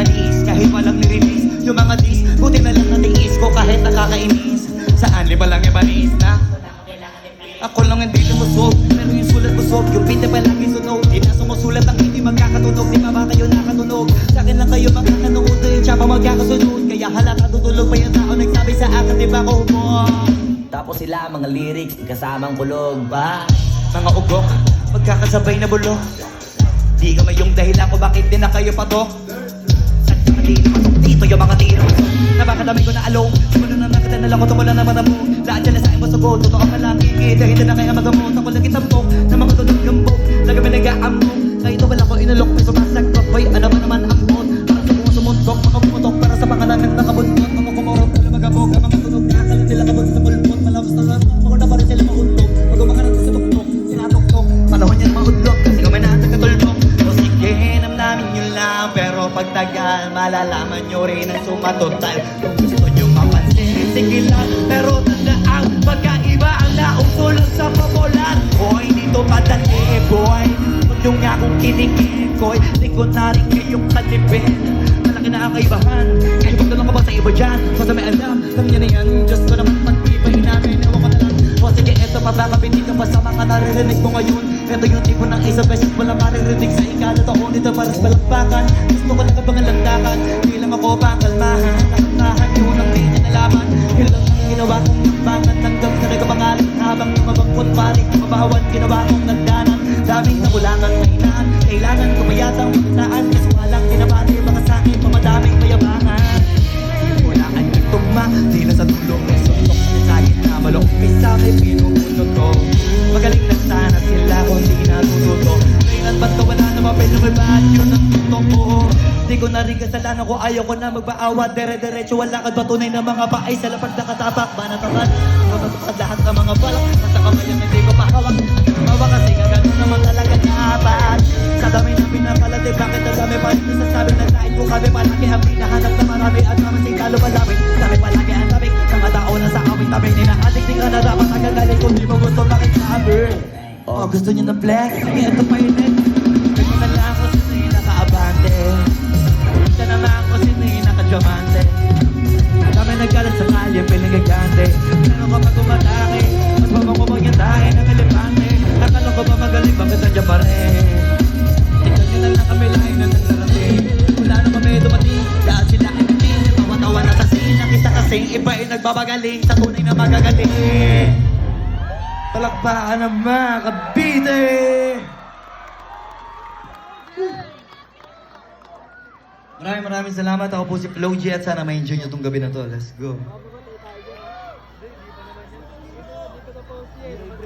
nakakatalis kahit walang nirelease. Yung mga dis, buti na lang natiis ko kahit nakakainis. Saan liba lang ibanis na ako lang hindi lumusog, pero yung sulat busog. Yung pinte pa lagi sunog, di na sumusulat ang hindi magkakatunog. Di pa ba kayo nakatunog? Sa akin lang kayo magkakanood, yung tsapa magkakasunod. Kaya halata tutulog pa yung tao nagsabi sa akin, di ba ko mo? Tapos sila mga lyrics, kasamang kulog ba? Mga ugok, magkakasabay na bulok. Di ka mayong dahilan ko bakit din na kayo patok. Dito yung mga tiro napakadami ko na along. Simulo na nakita na lang ko tungkol na matamong. Lahat dyan na sa aking masugod, totoo ang malaki. Dahil na kaya magamot, ako lagi tampok na mga tunog gambok, lagi may nag-aambok. Kahit wala ko inalok, may sumasagkok. Bay, ano ba naman ang bot? Para sa mga sumundok, makapumutok. Para sa pangalan ng nakabundot, mga kumurot, na magabog. Ang mga tunog na akalan nila kabot sa pulpot. Malabas na lang, ako na pa rin sila mahundok. Pag umakarang sa tuktok, sinatuktok. Panahon yan mahudlok, kasi kami na ang nagkatultok. O sige, namnamin nyo lang, pero pagtagal, malalaman nyo rin ang sumatotal. Kung gusto nyo mapansin, sige lang, pero tandaan, magkaiba ang nausulot sa popular. Hoy, dito madali, boy. Huwag nyo nga kung kinikikoy, di ko na rin kayong kalipin. Malaki na ang kaibahan, kahit huwag na lang ka ba sa iba dyan. Basta may alam, lang yan na yan, Diyos ko naman pag-ibay namin, ewan ko na lang. O sige, eto pa baka binigyan pa sa mga naririnig mo ngayon. Ito yung tipo ng isang beses wala maririnig sa ikalat ako nito para sa balakbakan. Gusto ko lang abangan landakan, di lang ako pakalmahan. Nakatahan yung unang di niya nalaman. Yun lang ang ginawa kong magbangan hanggang sa nagkapangalan. Habang lumabangkot paring mabawan, ginawa kong nagdanan. Daming nakulangan, mainaan, kailangan ko pa yatang magdaan. Kasi walang ginabati mga sakin, mamadaming mayabangan. Walaan yung tugma, di na sa tulong may suntok. Sa gitna malong pisa, may pinupunod ko. Magaling na sana sila kung di natututo. Ngayon ba't ka wala na mapinumibaan yun ang tutok ko. Di ko na rin kasalanan ko, ayaw ko na magpaawa. Dere-derecho, wala ka ba tunay na mga paay sa lapag na katapak. Banatapan, matutupad lahat ng mga balak. Basta kamayan hindi ko pahawak. Mawa kasi nga ganun naman talaga naapat. Sa dami na pinapalati, bakit ang dami pa rin nasasabi na lain ko kami palagi ang pinahanap na marami at naman sing talo malapit. Dami palagi ang tabi, mga tao na sa awit tabi nila. Adik di ka na dapat agagalit kung di mo gusto bakit sabi. Oh, gusto niyo ng flex? Sige, ito pa yun eh. Ito na lang ako sino yung naka-abante. Ito naman ako sino yung naka-diamante. Kami nagkalat sa kalye, piling gagante. Ano ka pag umatake? Mas mamakubag yung tahe ng elepante. Akala ko ba magaling, bakit nandiyan pa rin? Tignan nyo na lang kami lahat na nagsarating. Wala na kami dumating, dahil sila ay natin. Tawa-tawa na sa scene, nakita kasing iba ay nagbabagaling sa tunay na magagaling. Palakpakan ng mga kabite! Maraming salamat. Ako po si Flo G at sana ma-enjoy nyo itong gabi na to. Let's go.